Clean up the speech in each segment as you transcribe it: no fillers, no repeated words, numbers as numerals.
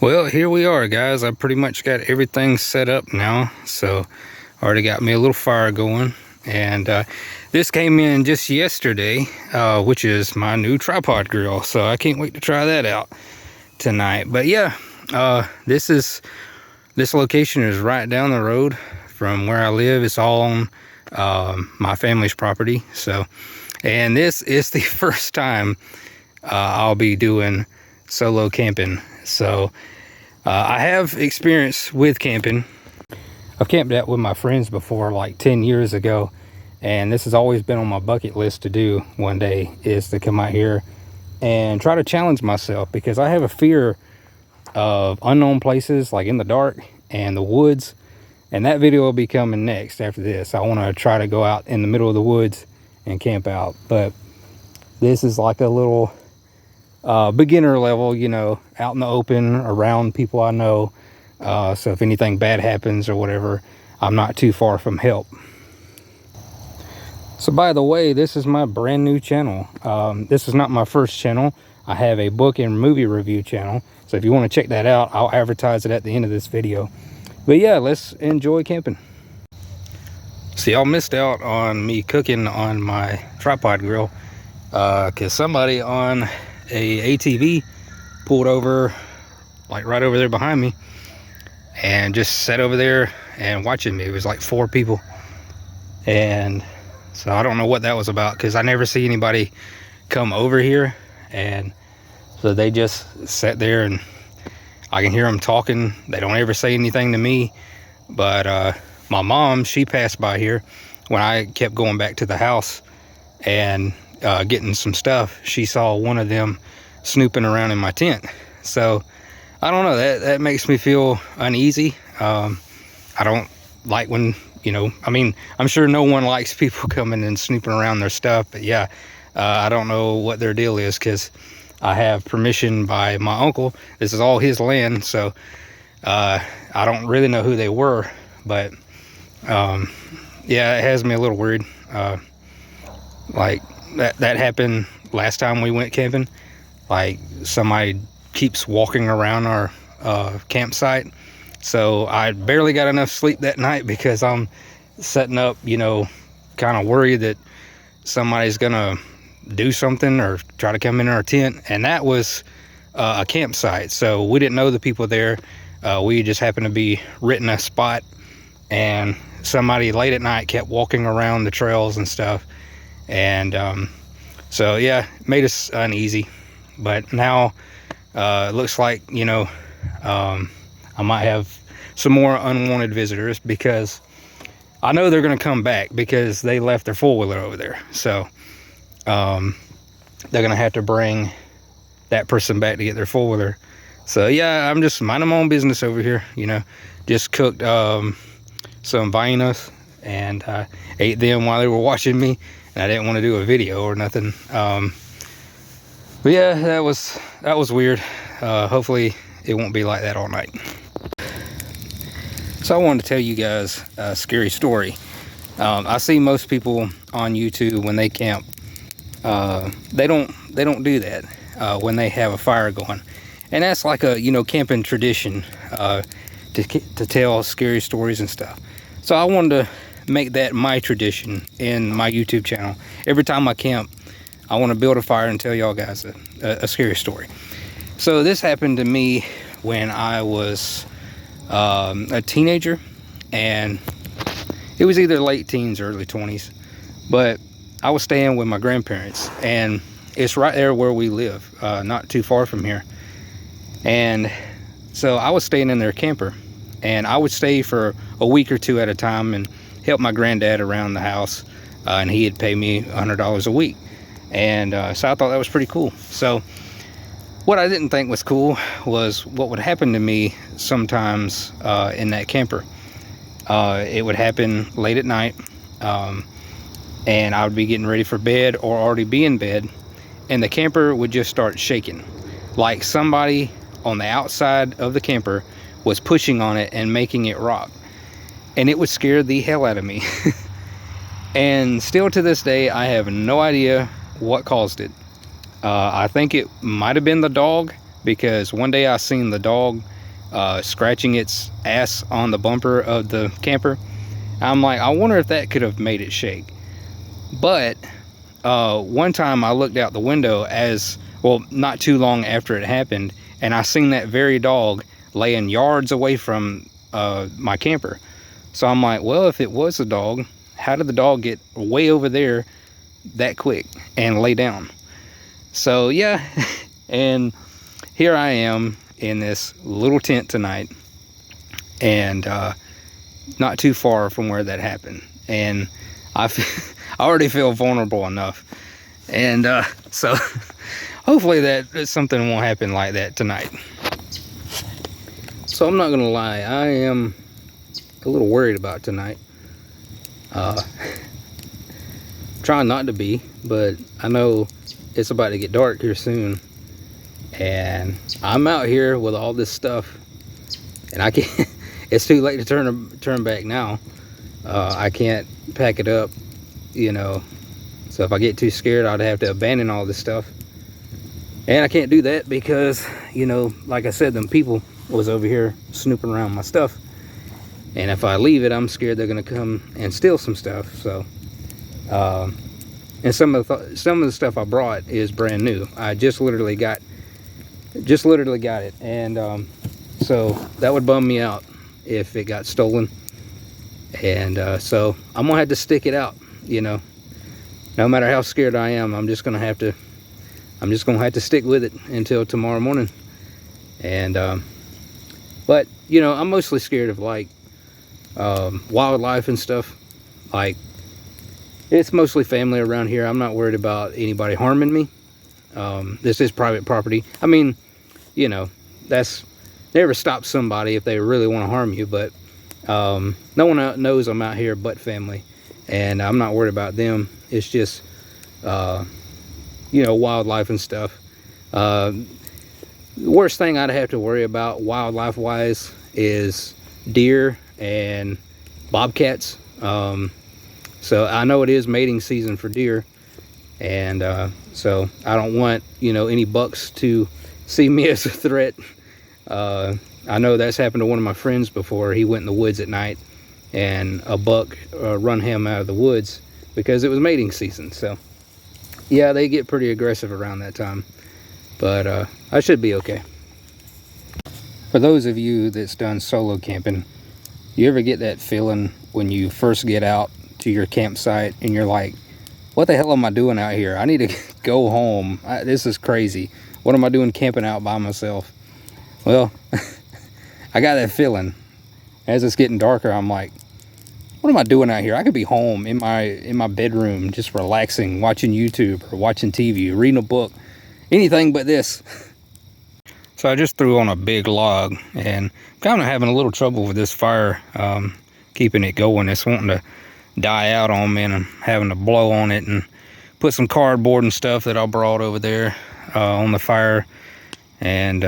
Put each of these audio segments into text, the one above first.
Well, here we are, guys. I pretty much got everything set up now. So already got me a little fire going. And this came in just yesterday, which is my new tripod grill. So I can't wait to try that out tonight. But yeah, this location is right down the road from where I live. It's all on my family's property. So, and this is the first time I'll be doing solo camping. So I have experience with camping. I've camped out with my friends before, like 10 years ago, and this has always been on my bucket list to do one day, is to come out here and try to challenge myself, because I have a fear of unknown places, like in the dark and the woods. And that video will be coming next after this. I want to try to go out in the middle of the woods and camp out, but this is like a little beginner level, you know, out in the open around people I know. So if anything bad happens or whatever, I'm not too far from help. So by the way, this is my brand new channel. This is not my first channel. I have a book and movie review channel. So if you want to check that out, I'll advertise it at the end of this video. But yeah, let's enjoy camping. So y'all missed out on me cooking on my tripod grill, because somebody on a ATV pulled over, like right over there behind me, and just sat over there and watching me. It was like 4 people, and so I don't know what that was about, because I never see anybody come over here. And so they just sat there, and I can hear them talking. They don't ever say anything to me. But my mom, she passed by here when I kept going back to the house and getting some stuff. She saw one of them snooping around in my tent. So I don't know, that makes me feel uneasy. I don't like when, you know, I mean, I'm sure no one likes people coming and snooping around their stuff, but yeah, I don't know what their deal is, because I have permission by my uncle. This is all his land, so I don't really know who they were, but yeah, it has me a little worried. Like that happened last time we went camping. Like somebody keeps walking around our campsite. So I barely got enough sleep that night, because I'm setting up, you know, kind of worried that somebody's gonna do something or try to come in our tent. And that was a campsite, so we didn't know the people there. We just happened to be renting a spot, and somebody late at night kept walking around the trails and stuff. And so yeah, it made us uneasy. But now it looks like, you know, I might have some more unwanted visitors, because I know they're going to come back, because they left their four-wheeler over there. So they're going to have to bring that person back to get their four-wheeler. So yeah, I'm just minding my own business over here, you know. Just cooked some vainas, and ate them while they were watching me, and I didn't want to do a video or nothing. But yeah, that was weird. Hopefully it won't be like that all night. So I wanted to tell you guys a scary story. I see most people on YouTube, when they camp, they don't do that when they have a fire going. And that's like a, you know, camping tradition, to tell scary stories and stuff. So I wanted to make that my tradition in my YouTube channel. Every time I camp, I want to build a fire and tell y'all guys a scary story. So this happened to me when I was a teenager, and it was either late teens or early 20s. But I was staying with my grandparents, and it's right there where we live, not too far from here. And so I was staying in their camper, and I would stay for a week or 2 at a time and help my granddad around the house, and he'd pay me $100 a week. And so I thought that was pretty cool. So what I didn't think was cool was what would happen to me sometimes in that camper. It would happen late at night, and I would be getting ready for bed or already be in bed, and the camper would just start shaking, like somebody on the outside of the camper was pushing on it and making it rock. And it would scare the hell out of me. And still to this day, I have no idea what caused it. I think it might have been the dog, because one day I seen the dog scratching its ass on the bumper of the camper. I'm like, I wonder if that could have made it shake. But one time I looked out the window not too long after it happened, and I seen that very dog laying yards away from my camper. So I'm like, well, if it was a dog, how did the dog get way over there that quick and lay down? So yeah, and here I am in this little tent tonight, and not too far from where that happened, and I already feel vulnerable enough, and so hopefully that something won't happen like that tonight. So I'm not gonna lie, I am a little worried about tonight. Trying not to be, but I know it's about to get dark here soon, and I'm out here with all this stuff, and I can't. It's too late to turn back now. I can't pack it up, you know. So if I get too scared, I'd have to abandon all this stuff, and I can't do that because, you know, like I said, them people was over here snooping around my stuff, and if I leave it, I'm scared they're gonna come and steal some stuff. So and some of the stuff I brought is brand new. I just literally got it, and so that would bum me out if it got stolen. And so I'm gonna have to stick it out, you know. No matter how scared I am, I'm just gonna have to stick with it until tomorrow morning. And but you know, I'm mostly scared of like wildlife and stuff. Like, it's mostly family around here. I'm not worried about anybody harming me. This is private property. I mean, you know, that's never stops somebody if they really want to harm you, but no one knows I'm out here but family, and I'm not worried about them. It's just you know, wildlife and stuff. The worst thing I'd have to worry about wildlife wise is deer and bobcats. So I know it is mating season for deer, and so I don't want, you know, any bucks to see me as a threat. I know that's happened to one of my friends before. He went in the woods at night, and a buck run him out of the woods because it was mating season. So yeah, they get pretty aggressive around that time, but I should be okay. For those of you that's done solo camping, you ever get that feeling when you first get out to your campsite and you're like, what the hell am I doing out here? I need to go home. This is crazy. What am I doing camping out by myself? Well, I got that feeling. As it's getting darker, I'm like, what am I doing out here? I could be home in my bedroom, just relaxing, watching YouTube or watching TV, reading a book, anything but this. So I just threw on a big log, and I'm kind of having a little trouble with this fire, keeping it going. It's wanting to die out on me, and I'm having to blow on it and put some cardboard and stuff that I brought over there on the fire. And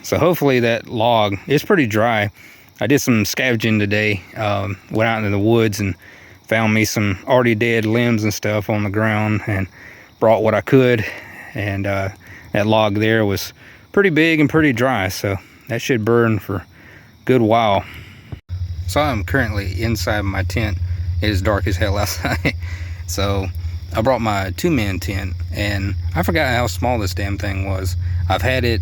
so hopefully that log is pretty dry. I did some scavenging today, went out into the woods and found me some already dead limbs and stuff on the ground and brought what I could. And that log there was pretty big and pretty dry, so that should burn for a good while. So I'm currently inside my tent. It is dark as hell outside. So I brought my 2-man tent, and I forgot how small this damn thing was. I've had it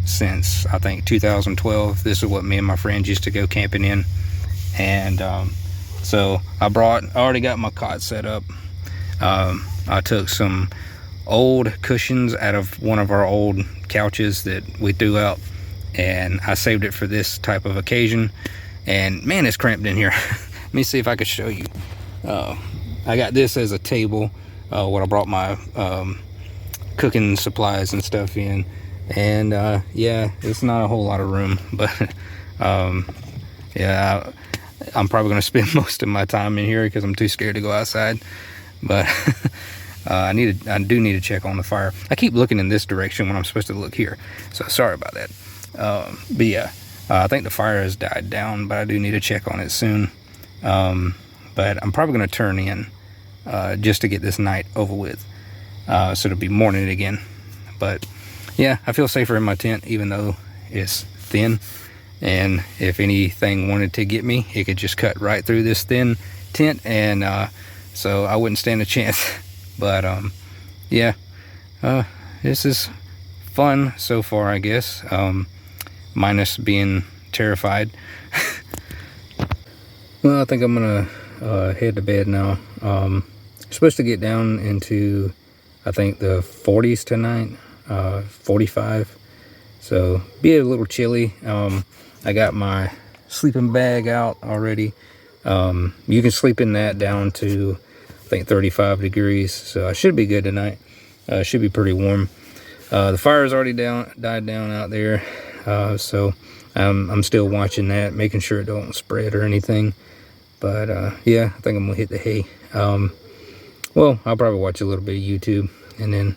since I think 2012. This is what me and my friends used to go camping in. And so I already got my cot set up. I took some old cushions out of one of our old couches that we threw out, and I saved it for this type of occasion. And man, it's cramped in here. Let me see if I could show you. I got this as a table, what I brought my cooking supplies and stuff in. And yeah, it's not a whole lot of room, but yeah, I'm probably gonna spend most of my time in here because I'm too scared to go outside. But I do need to check on the fire. I keep looking in this direction when I'm supposed to look here, so sorry about that. But yeah, I think the fire has died down, but I do need to check on it soon. But I'm probably going to turn in just to get this night over with, so it'll be morning again. But yeah, I feel safer in my tent, even though it's thin, and if anything wanted to get me, it could just cut right through this thin tent, and so I wouldn't stand a chance. But yeah, this is fun so far, I guess, minus being terrified. Well, I think I'm gonna head to bed now. Supposed to get down into, I think, the 40s tonight, 45, so be a little chilly. I got my sleeping bag out already. You can sleep in that down to, I think, 35 degrees, so I should be good tonight. Should be pretty warm. The fire's already died down out there, so I'm still watching that, making sure it don't spread or anything. But yeah, I think I'm gonna hit the hay. Well, I'll probably watch a little bit of YouTube and then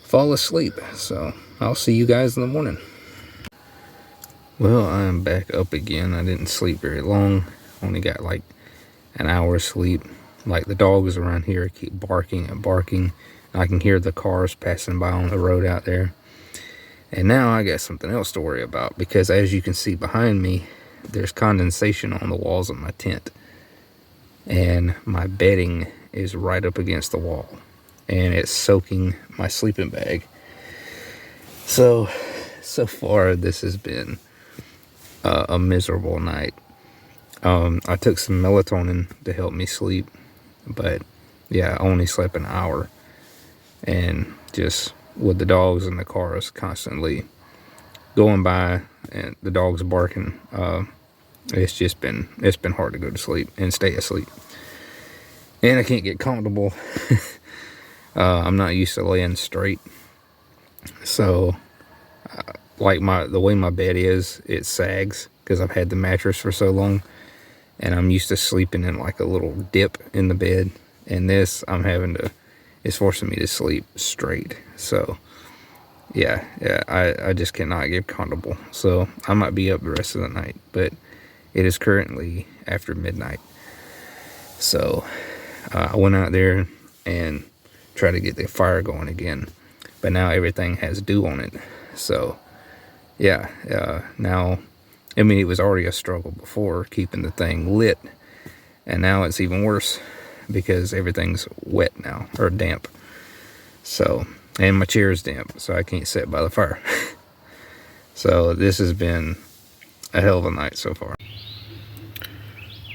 fall asleep. So I'll see you guys in the morning. Well, I'm back up again. I didn't sleep very long. Only got like an hour's sleep. Like, the dogs around here keep barking and barking. I can hear the cars passing by on the road out there. And now I got something else to worry about, because as you can see behind me, there's condensation on the walls of my tent. And my bedding is right up against the wall, and it's soaking my sleeping bag. So far this has been a miserable night. I took some melatonin to help me sleep, but yeah, I only slept an hour, and just with the dogs in the cars constantly going by and the dogs barking, it's been hard to go to sleep and stay asleep. And I can't get comfortable. I'm not used to laying straight, so like the way my bed is, it sags because I've had the mattress for so long, and I'm used to sleeping in like a little dip in the bed, and this it's forcing me to sleep straight. So yeah, I just cannot get comfortable. So I might be up the rest of the night, but it is currently after midnight. So I went out there and tried to get the fire going again, but now everything has dew on it. So yeah, now, I mean, it was already a struggle before keeping the thing lit, and now it's even worse because everything's wet now, or damp. So, and my chair is damp, so I can't sit by the fire. So this has been a hell of a night so far.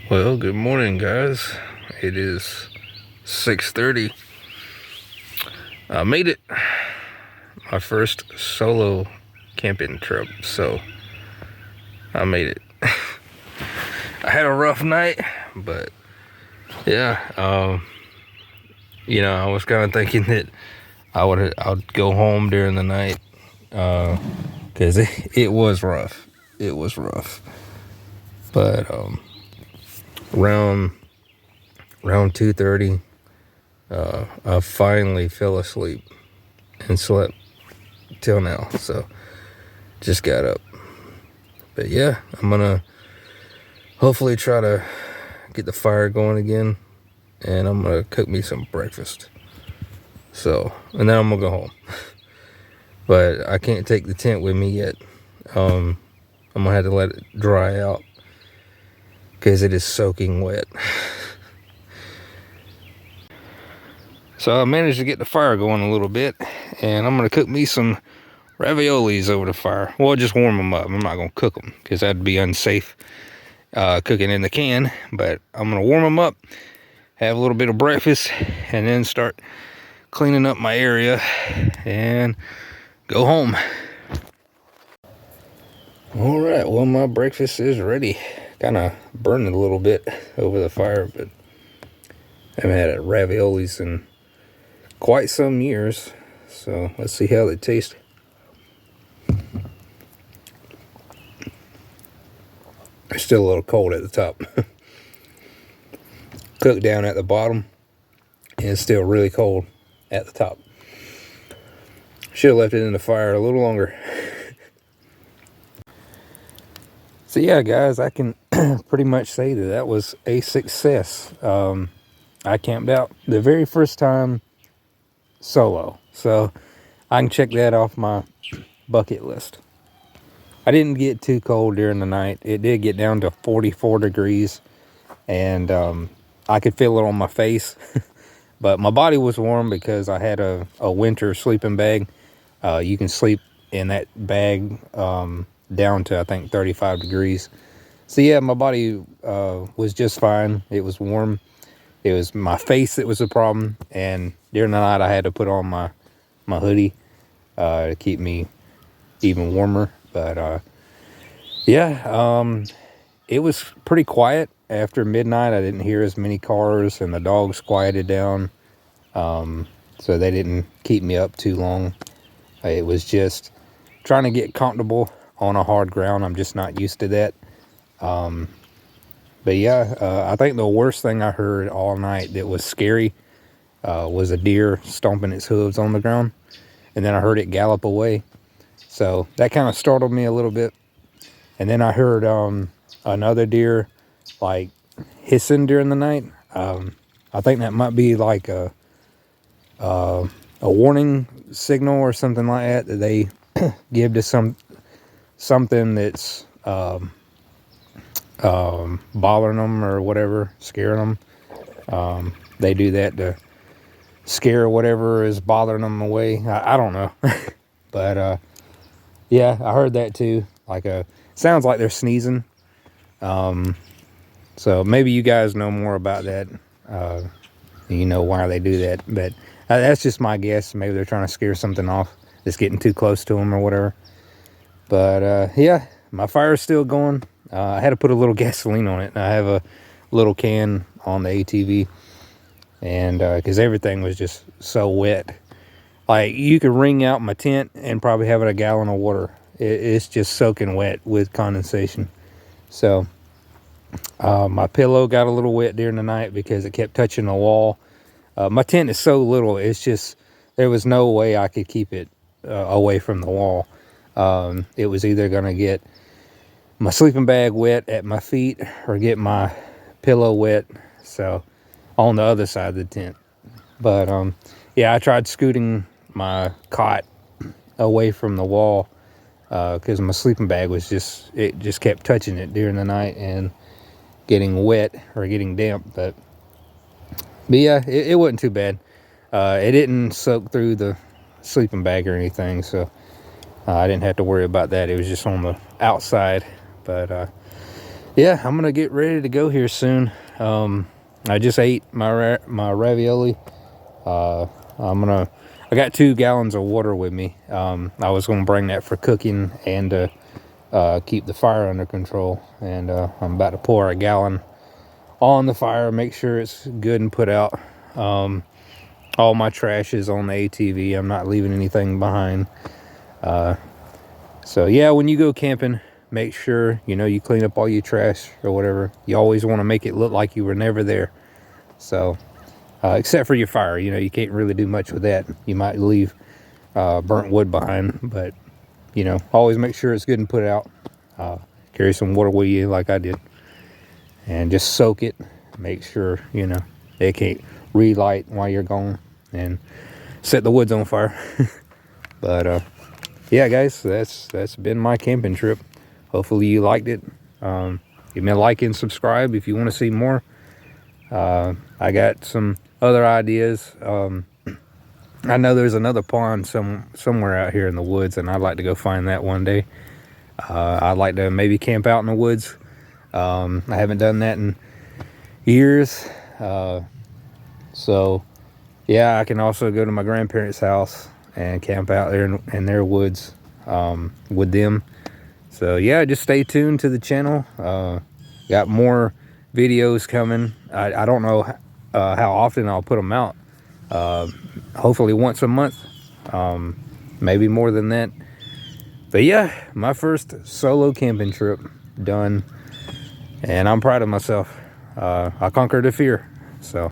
Well, good morning, guys. It is 6:30. I made it. My first solo camping trip, so I made it. I had a rough night, but yeah, you know, I was kind of thinking that I'd go home during the night, because it was rough. It was rough, but around 2:30, I finally fell asleep and slept till now. So just got up. But yeah, I'm gonna hopefully try to get the fire going again, and I'm gonna cook me some breakfast. So, and then I'm gonna go home. But I can't take the tent with me yet. I'm gonna have to let it dry out because it is soaking wet. So I managed to get the fire going a little bit, and I'm gonna cook me some raviolis over the fire. Well, just warm them up. I'm not gonna cook them because that'd be unsafe, cooking in the can. But I'm gonna warm them up, have a little bit of breakfast, and then start cleaning up my area and go home. All right, well, my breakfast is ready. Kind of burning a little bit over the fire, but I haven't had raviolis in quite some years, so let's see how they taste. They're still a little cold at the top. Cooked down at the bottom, and it's still really cold at the top. Should have left it in the fire a little longer. So yeah, guys, I can pretty much say that was a success. I camped out the very first time solo, so I can check that off my bucket list. I didn't get too cold during the night. It did get down to 44 degrees, and I could feel it on my face. But my body was warm because I had a winter sleeping bag. You can sleep in that bag down to, I think, 35 degrees. So yeah, my body was just fine. It was warm. It was my face that was the problem. And during the night, I had to put on my hoodie to keep me even warmer. But yeah, it was pretty quiet after midnight. I didn't hear as many cars, and the dogs quieted down. So they didn't keep me up too long. It was just trying to get comfortable on a hard ground. I'm just not used to that. But yeah, I think the worst thing I heard all night that was scary was a deer stomping its hooves on the ground. And then I heard it gallop away. So that kind of startled me a little bit. And then I heard another deer like hissing during the night. I think that might be like a warning signal or something like that that they give to something that's bothering them or whatever, scaring them. They do that to scare whatever is bothering them away. I don't know. But yeah, I heard that too. Like sounds like they're sneezing. So maybe you guys know more about that. You know why they do that, but that's just my guess. Maybe they're trying to scare something off that's getting too close to them or whatever. But yeah, my fire's still going. I had to put a little gasoline on it. I have a little can on the ATV, and because everything was just so wet. Like, you could wring out my tent and probably have a gallon of water. It's just soaking wet with condensation. So my pillow got a little wet during the night because it kept touching the wall. My tent is so little, it's just, there was no way I could keep it away from the wall. It was either going to get my sleeping bag wet at my feet or get my pillow wet, so on the other side of the tent. But yeah, I tried scooting my cot away from the wall because my sleeping bag was it just kept touching it during the night and getting wet or getting damp. But yeah, it wasn't too bad. It didn't soak through the sleeping bag or anything, so I didn't have to worry about that. It was just on the outside. But yeah, I'm gonna get ready to go here soon. I just ate my ravioli. I got 2 gallons of water with me. I was gonna bring that for cooking and to keep the fire under control. And I'm about to pour a gallon on the fire, make sure it's good and put out. All my trash is on the ATV. I'm not leaving anything behind. So yeah, when you go camping, make sure, you clean up all your trash or whatever. You always want to make it look like you were never there. So, except for your fire, you can't really do much with that. You might leave burnt wood behind, but, always make sure it's good and put out. Carry some water with you like I did. And just soak it. Make sure, they can't relight while you're gone and set the woods on fire. But, yeah, guys, that's been my camping trip. Hopefully you liked it. Give me a like and subscribe if you want to see more. I got some other ideas. I know there's another pond somewhere out here in the woods, and I'd like to go find that one day. I'd like to maybe camp out in the woods. I haven't done that in years. So yeah, I can also go to my grandparents' house and camp out there in their woods with them. So yeah, just stay tuned to the channel. Got more videos coming. I don't know how often I'll put them out. Hopefully once a month, maybe more than that. But yeah, my first solo camping trip done, and I'm proud of myself. I conquered a fear. So